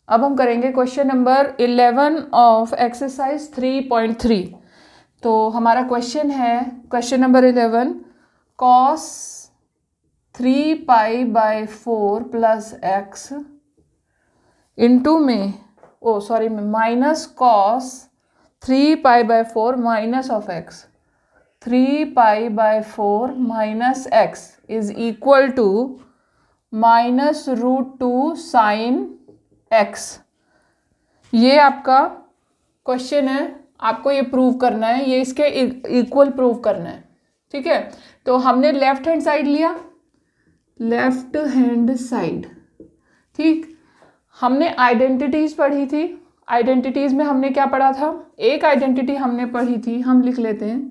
अब हम करेंगे क्वेश्चन नंबर 11 ऑफ एक्सरसाइज 3.3। तो हमारा क्वेश्चन है question number 11, cos 3π/4 plus x into में minus cos 3π/4 minus of x 3π/4 minus x is equal to -√2 sine x. ये आपका क्वेश्चन है, आपको ये प्रूव करना है, ये इसके इक्वल प्रूव करना है। ठीक है, तो हमने लेफ्ट हैंड साइड लिया, लेफ्ट हैंड साइड। ठीक, हमने आइडेंटिटीज पढ़ी थी। आइडेंटिटीज में हमने क्या पढ़ा था? एक आइडेंटिटी हमने पढ़ी थी, हम लिख लेते हैं,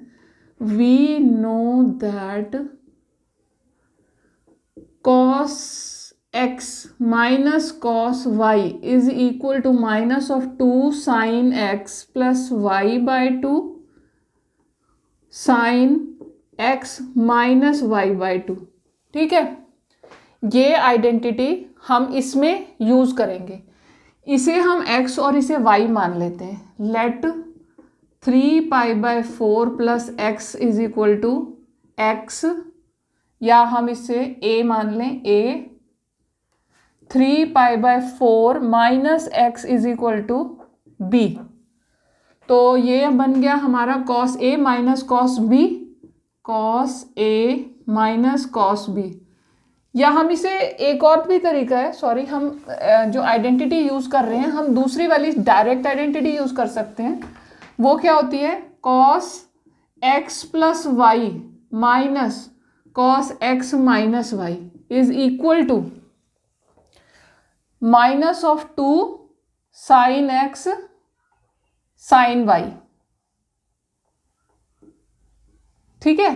we know that cos x minus cos y is equal to minus of 2 sine x plus y/2 sine x minus y/2। ठीक है, ये आइडेंटिटी हम इसमें यूज करेंगे। इसे हम x और इसे y मान लेते हैं। Let 3π/4 plus x is equal to x, या हम इसे a मान लें, a 3π/4 minus x is equal to b। तो ये बन गया हमारा cos a minus cos b, cos a minus cos b। या हम इसे एक और भी तरीका है, सॉरी, हम जो आइडेंटिटी यूज कर रहे हैं, हम दूसरी वाली डायरेक्ट आइडेंटिटी यूज कर सकते हैं। वो क्या होती है? cos x plus y minus cos x minus y is equal to minus of 2 sine x sine y। ठीक है,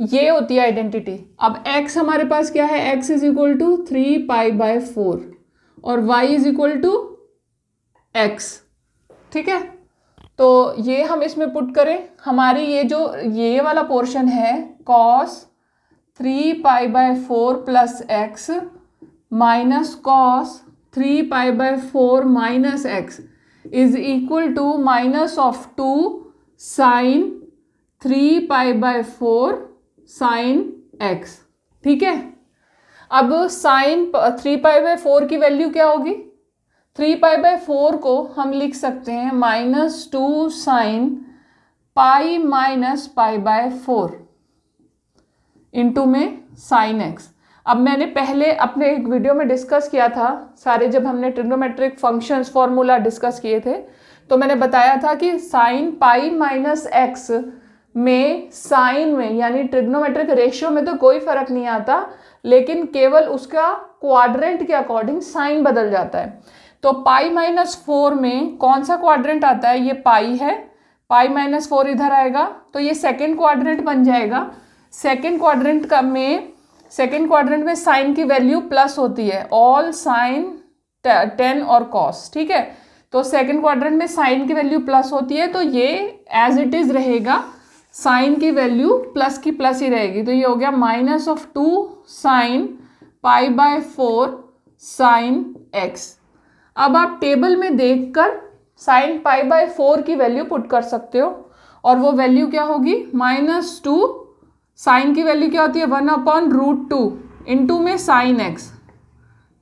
ये होती है आइडेंटिटी। अब x हमारे पास क्या है? x इज इक्वल टू 3π/4 और y is equal to x। ठीक है, तो ये हम इसमें पुट करें, हमारी ये वाला पोर्शन है cos 3π/4 plus x minus cos 3π/4 minus x is equal to minus of 2 sine 3π/4 sine x. ठीक है, अब साइन 3π/4 की वैल्यू क्या होगी? 3π/4 को हम लिख सकते हैं -2 साइन पाई माइनस π/4 इंटू में साइन एक्स। अब मैंने पहले अपने एक वीडियो में डिस्कस किया था, सारे जब हमने ट्रिग्नोमेट्रिक फंक्शंस फॉर्मूला डिस्कस किए थे, तो मैंने बताया था कि साइन पाई माइनस एक्स में साइन में यानी ट्रिग्नोमेट्रिक रेशियो में तो कोई फर्क नहीं आता, लेकिन केवल उसका क्वाड्रेंट के अकॉर्डिंग साइन बदल जाता है। तो पाई -4 में कौन सा क्वाड्रेंट आता है? ये पाई है, पाई -4 इधर आएगा, तो ये सेकेंड क्वाड्रेंट बन जाएगा। सेकेंड क्वाड्रेंट में साइन की वैल्यू प्लस होती है, ऑल साइन 10 और कॉस। ठीक है, तो सेकेंड क्वाड्रेंट में साइन की वैल्यू प्लस होती है, तो ये एज इट इज रहेगा, साइन की वैल्यू प्लस की प्लस ही रहेगी। तो ये हो गया minus of 2 sine π/4 sine x. अब आप टेबल में देखकर साइन π/4 की वैल्यू पुट कर सकते हो, और वो वैल्यू क्या होगी? -2 साइन की वैल्यू क्या होती है? 1/√2 इंटू में साइन एक्स।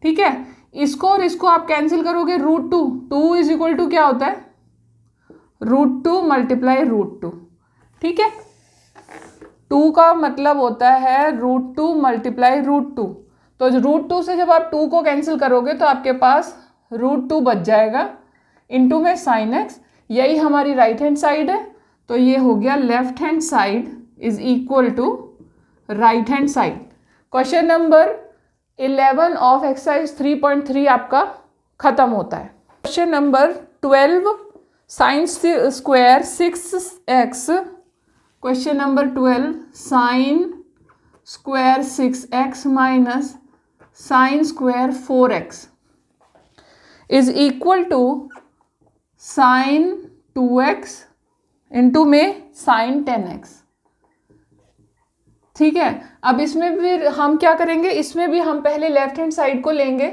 ठीक है, इसको और इसको आप कैंसिल करोगे, √2, 2 इज इक्वल टू क्या होता है? √2 मल्टीप्लाई √2। ठीक है, 2 का मतलब होता है √2 मल्टीप्लाई √2। तो √2 से जब आप 2 को कैंसिल करोगे तो आपके पास √2 बच जाएगा इंटू में साइन एक्स। यही हमारी राइट हैंड साइड है, तो ये हो गया left hand side is equal to right hand side. Question number 11 of exercise 3.3 आपका खत्म होता है। Question number 12, sine square 6x। Question number 12, sine square 6x minus sine square 4x is equal to sine 2x into में sine 10x। ठीक है, अब इसमें भी हम क्या करेंगे? इसमें भी हम पहले लेफ्ट हैंड साइड को लेंगे,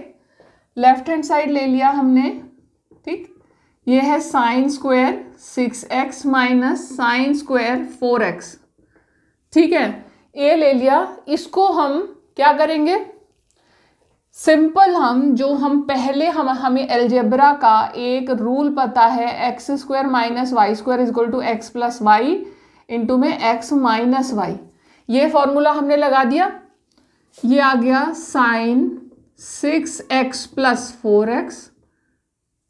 लेफ्ट हैंड साइड ले लिया हमने, ठीक। ये है sign square 6x minus sine square 4x, ठीक है। ये ले लिया, इसको हम क्या करेंगे, सिंपल हम पहले हमें अलजेब्रा का एक रूल पता है, x square minus y square equal to x plus y into में एक्स माइनस वाई। ये फॉर्मूला हमने लगा दिया, ये आ गया sine 6x plus 4x,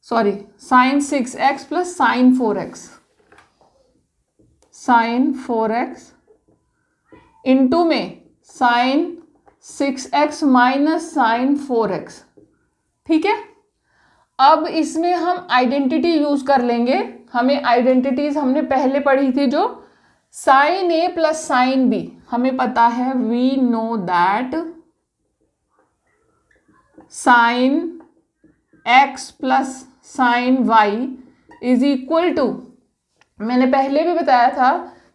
sorry sine 6x plus sine 4x, sine 4x into में sine 6x minus sine 4x, ठीक है। अब इसमें हम आइडेंटिटी यूज कर लेंगे, हमें आइडेंटिटीज हमने पहले पढ़ी थी, जो sine a plus sine b, हमें पता है we know that sine x plus sine y is equal to, मैंने पहले भी बताया था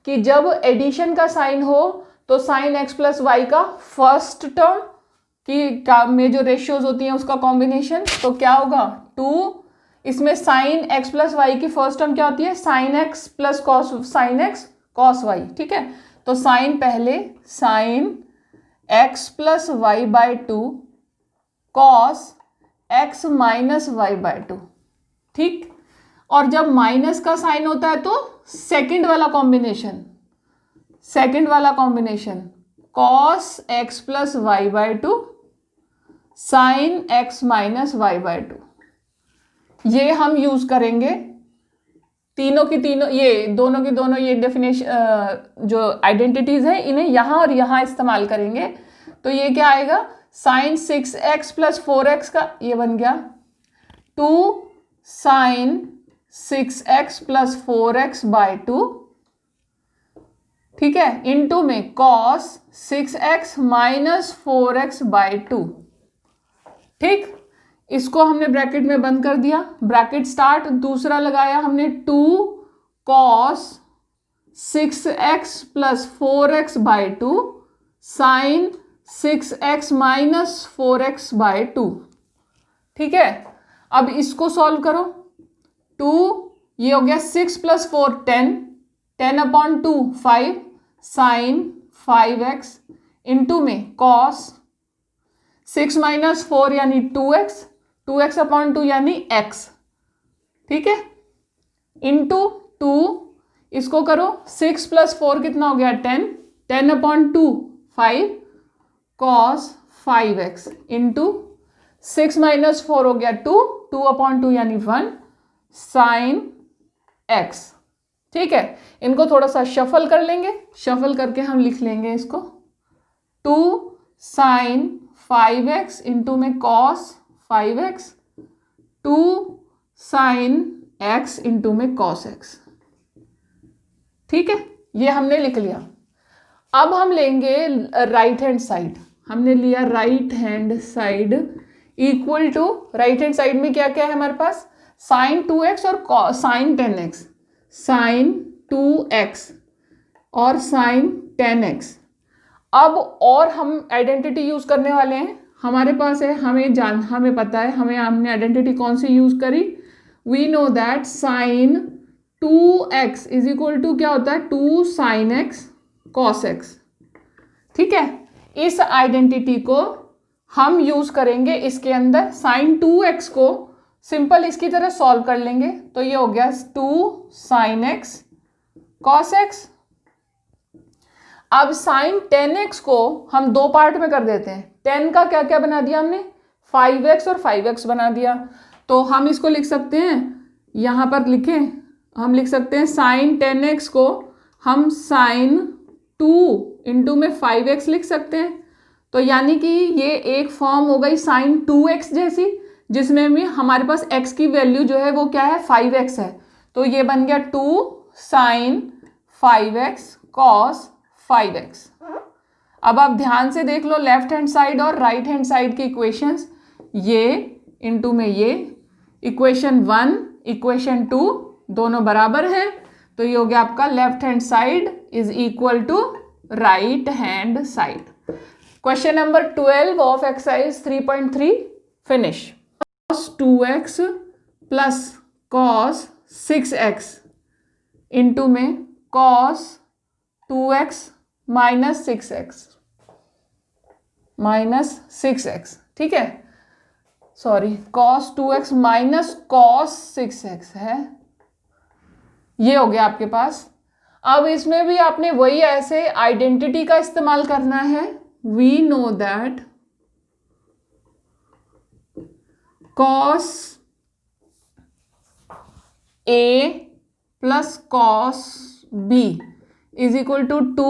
कि जब एडिशन का साइन हो तो साइन x प्लस वाई का फर्स्ट टर्म की में जो रेशियोज होती हैं उसका कॉम्बिनेशन, तो क्या होगा 2, इसमें साइन x प्लस वाई की फर्स्ट टर्म क्या होती है, sine x plus cos sine x cos y, ठीक है। तो साइन पहले sine x plus y by 2 cos x minus y by 2, ठीक। और जब माइनस का साइन होता है तो सेकंड वाला combination cos x plus y by 2 sine x minus y by 2, ये हम यूज करेंगे तीनों की तीनों, ये दोनों की दोनों, ये डेफिनेशन जो आइडेंटिटीज है इन्हें यहाँ और यहाँ इस्तेमाल करेंगे। तो ये क्या आएगा, साइन 6x प्लस 4x का ये बन गया 2 sine 6x plus 4x by 2, ठीक है, इनटू में cos 6x minus 4x by 2, ठीक। इसको हमने ब्रैकेट में बंद कर दिया, ब्रैकेट स्टार्ट, दूसरा लगाया हमने 2 cos 6x plus 4x by 2 sine 6x minus 4x by 2, ठीक है। अब इसको सॉल्व करो, 2 ये हो गया 6 plus 4 10 upon 2 5 sine 5x into में कॉस 6 माइनस 4 यानी 2x अपॉन 2 यानी x, ठीक है, इंटू 2, इसको करो 6 प्लस 4 कितना हो गया 10 upon 2 5 cos 5x into 6 minus 4 हो गया 2 अपॉन 2 यानी 1 साइन x, ठीक है। इनको थोड़ा सा शफल कर लेंगे, शफल करके हम लिख लेंगे इसको 2 साइन 5x इंटू में cos 5x 2 sine x into में कॉस x, ठीक है, ये हमने लिख लिया। अब हम लेंगे राइट हैंड साइड, हमने लिया right hand side equal to, right hand side में क्या क्या है हमारे पास, साइन 2x और साइन 10x, साइन 2x और साइन 10x। अब और हम आइडेंटिटी यूज करने वाले हैं, हमारे पास है, हमें पता है, हमने आइडेंटिटी कौन सी यूज करी, we know that sine 2x is equal to क्या होता है 2 साइन x कॉस x, ठीक है। इस आइडेंटिटी को हम यूज करेंगे इसके अंदर, साइन 2x को सिंपल इसकी तरह सॉल्व कर लेंगे, तो ये हो गया 2 साइन x कॉस x। अब साइन 10x को हम दो पार्ट में कर देते हैं, 10 का क्या क्या बना दिया हमने, 5x और 5x बना दिया, तो हम इसको लिख सकते हैं, यहाँ पर लिखें, हम लिख सकते हैं साइन 10x को हम साइन 2 इंटू में 5x लिख सकते हैं, तो यानी कि ये एक फॉर्म हो गई साइन 2x जैसी, जिसमें भी हमारे पास x की वैल्यू जो है वो क्या है 5x है, तो ये बन गया 2 साइन 5x कॉस 5x। अब आप ध्यान से देख लो लेफ्ट हैंड साइड और राइट हैंड साइड के इक्वेशंस, ये इंटू में ये, इक्वेशन 1 इक्वेशन 2 दोनों बराबर हैं, तो ये हो गया आपका left hand side is equal to right hand side. Question number 12 of exercise 3.3 finish. 2x plus cos 6x into में cos 2x माइनस 6x, ठीक है, sorry cos 2x minus cos 6x है, ये हो गया आपके पास। अब इसमें भी आपने वही ऐसे आइडेंटिटी का इस्तेमाल करना है। We know that cos A plus cos B is equal to 2।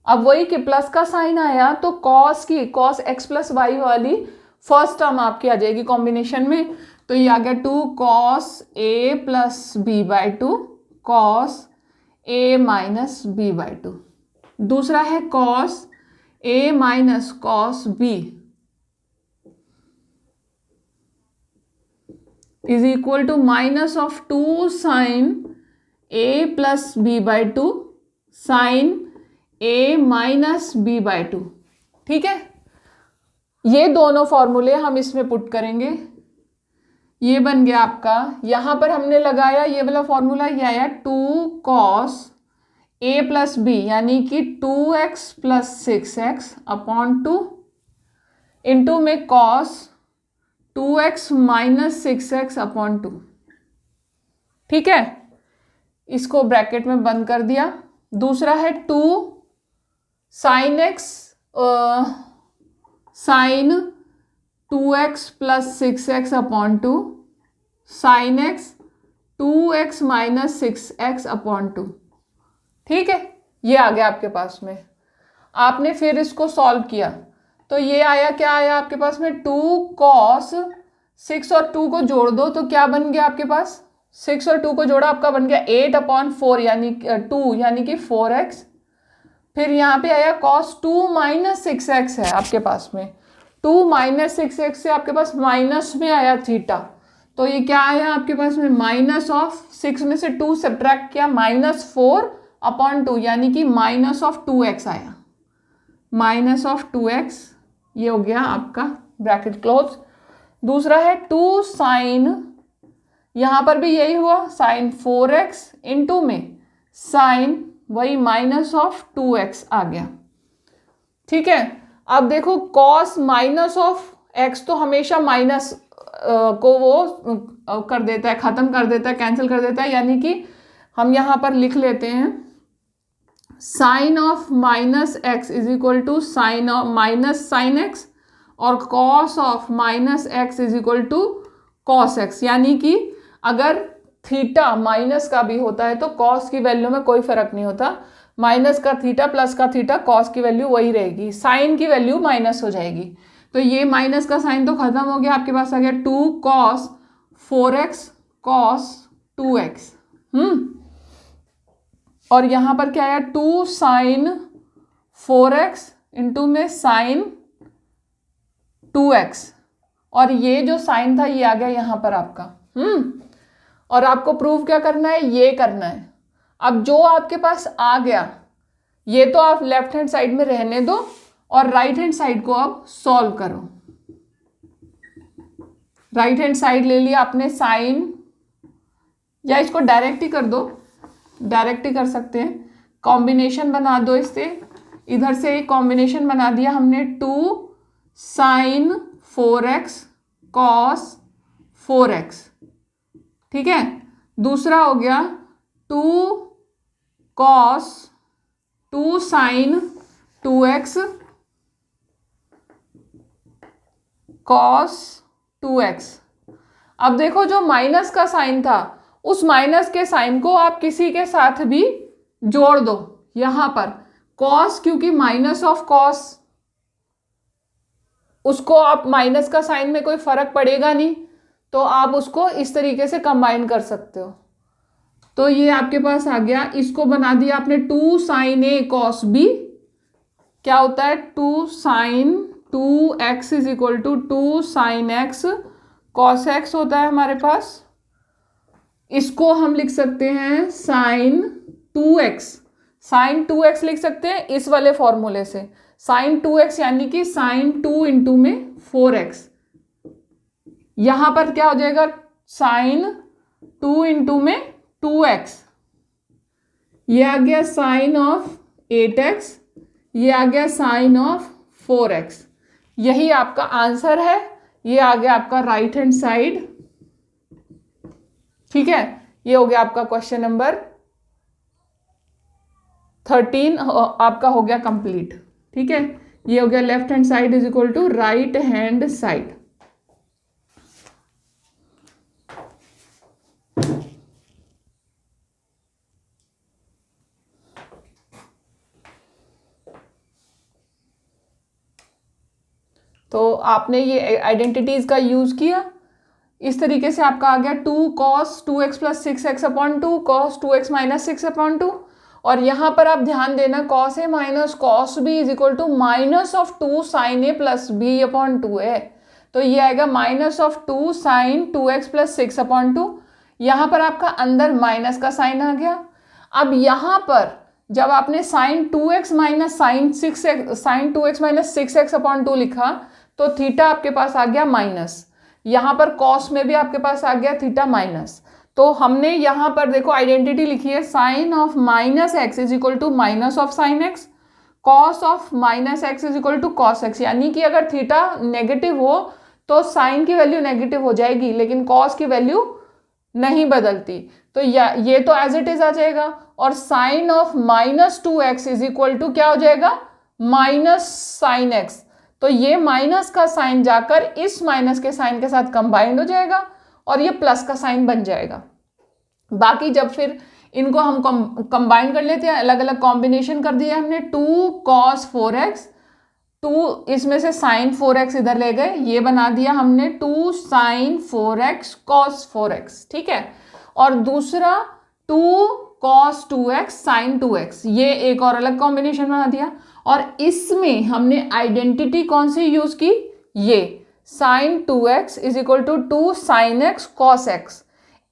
अब वही कि प्लस का साइन आया तो cos x प्लस वाई वाली फर्स्ट टर्म आपकी आ जाएगी कॉम्बिनेशन में, तो ये आ गया 2 cos A plus B by 2 cos A minus B by 2। दूसरा है cos A minus cos B is equal to minus of 2 sine A plus B by 2 sine A minus B by 2, ठीक है। ये दोनों फॉर्मूले हम इसमें पुट करेंगे, ये बन गया आपका, यहां पर हमने लगाया ये वाला फॉर्मूला, ये आया 2 cos A प्लस B यानी कि 2x plus 6x upon 2 into में cos 2x minus 6x upon 2, ठीक है, इसको ब्रैकेट में बंद कर दिया। दूसरा है 2 sine x sine 2x plus 6x upon 2 sine x 2x minus 6x upon 2, ठीक है, ये आ गया आपके पास में। आपने फिर इसको सॉल्व किया तो ये आया, क्या आया आपके पास में 2 cos 6 और 2 को जोड़ दो तो क्या बन गया आपके पास, 6 और 2 को जोड़ा आपका बन गया 8 अपॉन 4 यानी 2 यानी कि 4x। फिर यहाँ पे आया cos 2 माइनस 6x है आपके पास में, 2 माइनस 6x से आपके पास माइनस में आया थीटा, तो ये क्या आया आपके पास में माइनस ऑफ 6 में से 2 सब्ट्रैक्ट किया माइनस 4 अपॉन 2 यानी कि माइनस ऑफ 2x आया, माइनस ऑफ 2x, ये हो गया आपका ब्रैकेट क्लोज। दूसरा है 2 साइन, यहां पर भी यही हुआ साइन 4x इंटू में साइन वही माइनस ऑफ 2x आ गया, ठीक है। अब देखो cos माइनस ऑफ x तो हमेशा माइनस को वो कर देता है, खत्म कर देता है, कैंसिल कर देता है, यानी कि हम यहां पर लिख लेते हैं sine of minus x is equal to sine of minus sine x और cos of minus x is equal to cos x, यानी कि अगर थीटा माइनस का भी होता है तो कॉस की वैल्यू में कोई फर्क नहीं होता, माइनस का थीटा प्लस का थीटा कॉस की वैल्यू वही रहेगी, साइन की वैल्यू माइनस हो जाएगी। तो ये माइनस का साइन तो खत्म हो गया, आपके पास आ गया 2 cos 4x cos 2x, और यहां पर क्या आया 2 साइन 4x इंटू में साइन 2x, और ये जो साइन था ये आ गया यहां पर आपका, और आपको प्रूव क्या करना है, ये करना है। अब जो आपके पास आ गया ये तो आप लेफ्ट हैंड साइड में रहने दो और राइट हैंड साइड को अब सॉल्व करो। राइट हैंड साइड ले लिया आपने साइन, या इसको डायरेक्ट ही कर दो, डायरेक्ट ही कर सकते हैं, कॉम्बिनेशन बना दो इससे, इधर से एक कॉम्बिनेशन बना दिया हमने 2 साइन 4x cos 4x, ठीक है। दूसरा हो गया 2 cos 2 sine 2x cos 2x। अब देखो जो माइनस का साइन था उस माइनस के साइन को आप किसी के साथ भी जोड़ दो, यहां पर cos, क्योंकि माइनस ऑफ cos उसको आप माइनस का साइन में कोई फर्क पड़ेगा नहीं, तो आप उसको इस तरीके से कंबाइन कर सकते हो। तो ये आपके पास आ गया, इसको बना दिया आपने 2 साइन a cos b, क्या होता है 2 sine 2x is equal to 2 sine x cos x होता है हमारे पास। इसको हम लिख सकते हैं साइन 2x, साइन 2x लिख सकते हैं इस वाले फॉर्मूले से, साइन 2x यानी कि साइन 2 इंटू में 4x यहाँ पर क्या हो जाएगा, साइन 2 इंटू में 2x, ये आ गया साइन ऑफ 8x, ये आ गया साइन ऑफ 4x। यही आपका आंसर है, ये आ गया आपका राइट हैंड साइड। ठीक है, ये हो गया आपका क्वेश्चन नंबर 13 आपका हो गया कंप्लीट। ठीक है, ये हो गया left hand side is equal to right hand side. तो आपने ये आइडेंटिटीज का यूज किया, इस तरीके से आपका आ गया 2 cos 2x plus 6x upon 2 cos 2x minus 6 upon 2। और यहाँ पर आप ध्यान देना cos a minus cos b is equal to minus of 2 sin a plus b upon 2 है। तो ये आएगा minus of 2 sin 2x plus 6 upon 2। यहाँ पर आपका अंदर माइनस का साइन आ गया। अब यहाँ पर जब आपने sin 2x minus sin 2x minus 6x upon 2 लिखा तो थीटा आपके पास आ गया माइनस। यहाँ पर कॉस में भी आपके पास आ गया थीटा माइनस। तो हमने यहाँ पर देखो आइडेंटिटी लिखी है, sine of minus x is equal to minus of sine x, cos of minus x is equal to cos x. यानी कि अगर थीटा नेगेटिव हो तो साइन की वैल्यू नेगेटिव हो जाएगी, लेकिन कॉस की वैल्यू नहीं बदलती। तो ये तो एज इट इज आ जाएगा। और sine of minus 2x is equal to क्या हो जाएगा, माइनस साइन एक्स। तो ये माइनस का साइन जाकर इस माइनस के साइन के साथ कंबाइंड हो जाएगा और ये प्लस का साइन बन जाएगा। बाकी जब फिर इनको हम कंबाइन कर लेते हैं, अलग अलग कॉम्बिनेशन कर दिया हमने, 2 cos 4x, 2 इसमें से साइन 4x इधर ले गए, ये बना दिया हमने 2 sin 4x cos 4x। ठीक है, और दूसरा 2 cos 2x sin 2x, ये एक और अलग कॉम्बिनेशन बना दिया। और इसमें हमने आइडेंटिटी कौन सी यूज की, ये sin 2x is equal to 2 sin x cos x।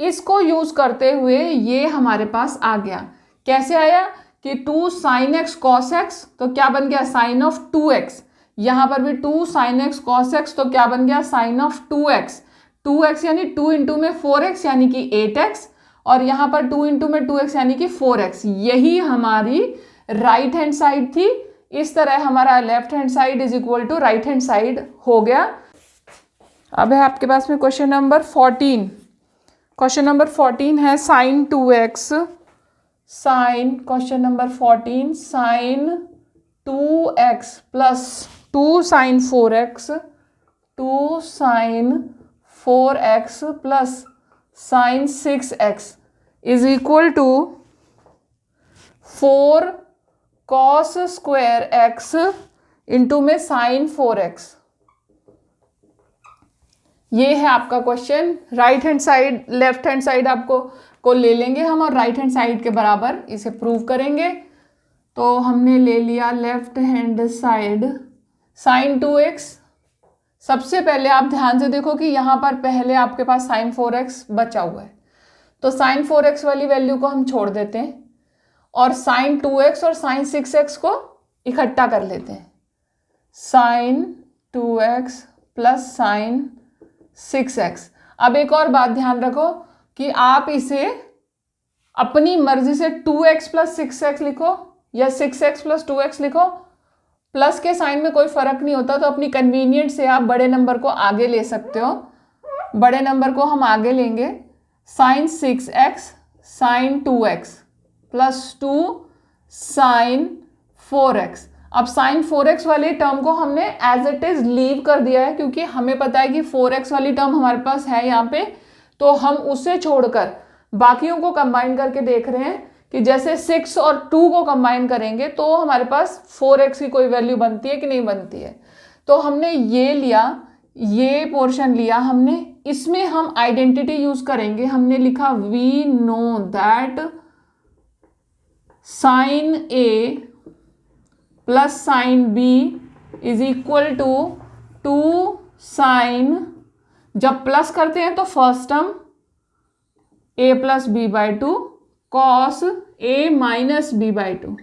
इसको यूज करते हुए ये हमारे पास आ गया। कैसे आया कि 2 sin x cos x, तो क्या बन गया साइन ऑफ 2x। यहाँ पर भी 2 sin x cos x, तो क्या बन गया साइन ऑफ 2x। 2x यानी 2 इंटू में 4x यानी कि 8x, और यहाँ पर 2 इंटू में 2x यानी कि 4x। यही हमारी राइट हैंड साइड थी। इस तरह हमारा left hand side is equal to right hand side हो गया। अब है आपके पास में क्वेश्चन नंबर 14। क्वेश्चन नंबर 14 है sine 2x, sine question number 14 sine 2x plus 2 sin 4x, 2 sin 4x plus sin 6x is equal to 4 cos square x into में sin 4x। ये है आपका question. Right hand side left hand side आपको को ले लेंगे हम और राइट हैंड साइड के बराबर इसे प्रूव करेंगे। तो हमने ले लिया left hand side sin 2x। सबसे पहले आप ध्यान से देखो कि यहाँ पर पहले आपके पास sin 4x बचा हुआ है, तो sin 4x वाली वैल्यू को हम छोड़ देते हैं और sin 2x और sin 6x को इकट्ठा कर लेते हैं। sin 2x plus sin 6x। अब एक और बात ध्यान रखो कि आप इसे अपनी मर्जी से 2x प्लस 6x लिखो या 6x प्लस 2x लिखो, प्लस के साइन में कोई फर्क नहीं होता। तो अपनी कन्वीनियंट से आप बड़े नंबर को आगे ले सकते हो। बड़े नंबर को हम आगे लेंगे, sin 6x sin 2x plus 2 sin 4x। अब sin 4x वाली टर्म को हमने एज इट इज लीव कर दिया है, क्योंकि हमें पता है कि 4x वाली टर्म हमारे पास है यहाँ पे, तो हम उसे छोड़कर बाकियों को कंबाइन करके देख रहे हैं कि जैसे 6 और 2 को कंबाइन करेंगे तो हमारे पास 4x की कोई वैल्यू बनती है कि नहीं बनती है। तो हमने ये लिया, ये पोर्शन लिया हमने, इसमें हम आइडेंटिटी यूज करेंगे। हमने लिखा we know that sine A plus sine B is equal to 2 sine, जब प्लस करते हैं तो first term a plus B by 2 cos a minus B by 2।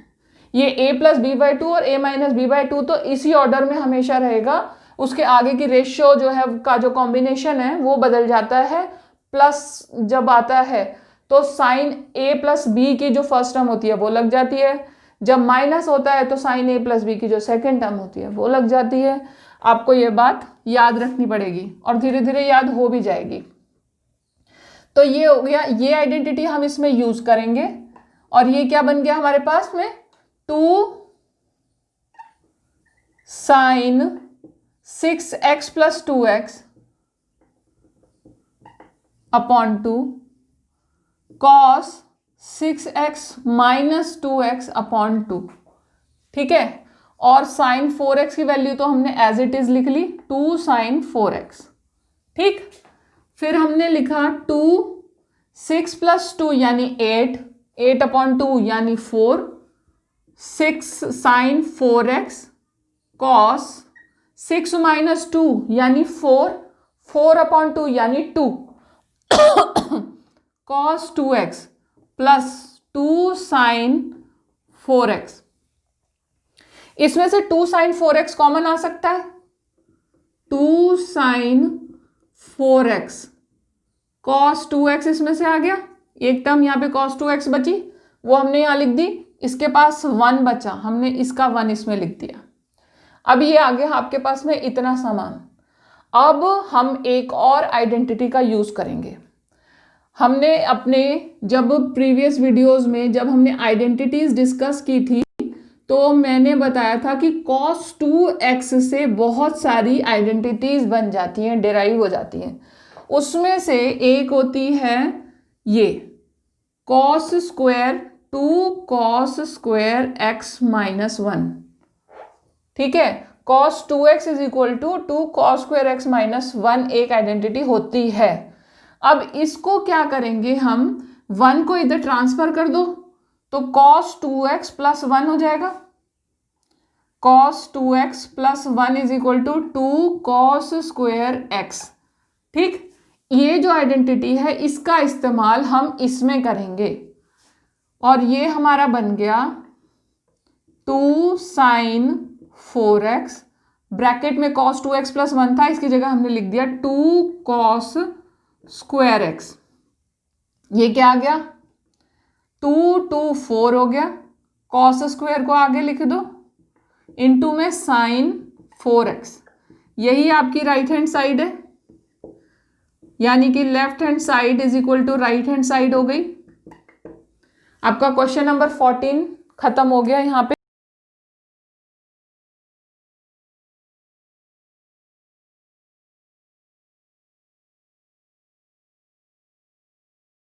ये a प्लस बी बाई 2 और a माइनस बी बाई 2 तो इसी order में हमेशा रहेगा, उसके आगे की रेशियो जो है का जो कॉम्बिनेशन है वो बदल जाता है। प्लस जब आता है तो साइन ए प्लस बी की जो फर्स्ट टर्म होती है वो लग जाती है, जब माइनस होता है तो साइन ए प्लस बी की जो सेकेंड टर्म होती है वो लग जाती है। आपको ये बात याद रखनी पड़ेगी और धीरे धीरे याद हो भी जाएगी। तो ये हो गया, ये आइडेंटिटी हम इसमें यूज करेंगे और ये क्या बन गया हमारे पास में 2 sine 6x plus 2x upon 2 cos 6x minus 2x upon 2। ठीक है, और साइन 4x की वैल्यू तो हमने एज इट इज लिख ली 2 साइन 4x। ठीक, फिर हमने लिखा 2 6 प्लस 2 यानी 8 अपॉन 2 यानी 4 6 साइन 4x कॉस 6 माइनस 2 यानी 4 अपॉन 2 यानी 2 cos 2x plus 2 sign 4x। इसमें से 2 साइन 4x कॉमन आ सकता है, 2 साइन 4x कॉस 2x इसमें से आ गया, एक टर्म यहाँ पे कॉस 2x बची वो हमने यहाँ लिख दी, इसके पास 1 बचा, हमने इसका 1 इसमें लिख दिया। अब ये आ गया आपके पास में इतना सामान। अब हम एक और आइडेंटिटी का यूज करेंगे। हमने अपने जब प्रीवियस वीडियोस में जब हमने आइडेंटिटीज डिस्कस की थी तो मैंने बताया था कि cos 2x से बहुत सारी आइडेंटिटीज बन जाती हैं, डिराइव हो जाती हैं। उसमें से एक होती है ये cos square 2 cos square x minus 1। ठीक है, cos 2x is equal to 2 cos square x minus 1 एक आइडेंटिटी होती है। अब इसको क्या करेंगे हम, 1 को इधर ट्रांसफर कर दो तो cos 2x प्लस 1 हो जाएगा। cos 2x plus 1 is equal to 2 cos square x। ठीक, ये जो आइडेंटिटी है इसका इस्तेमाल हम इसमें करेंगे और ये हमारा बन गया 2 साइन 4x, ब्रैकेट में cos 2x प्लस 1 था, इसकी जगह हमने लिख दिया 2 cos स्क्वायर x। ये क्या आ गया 2 4 हो गया, cos स्क्वायर को आगे लिख दो इनटू में साइन 4x। यही आपकी राइट हैंड साइड है, यानी कि left hand side is equal to right hand side हो गई। आपका क्वेश्चन नंबर 14 खत्म हो गया यहाँ पे।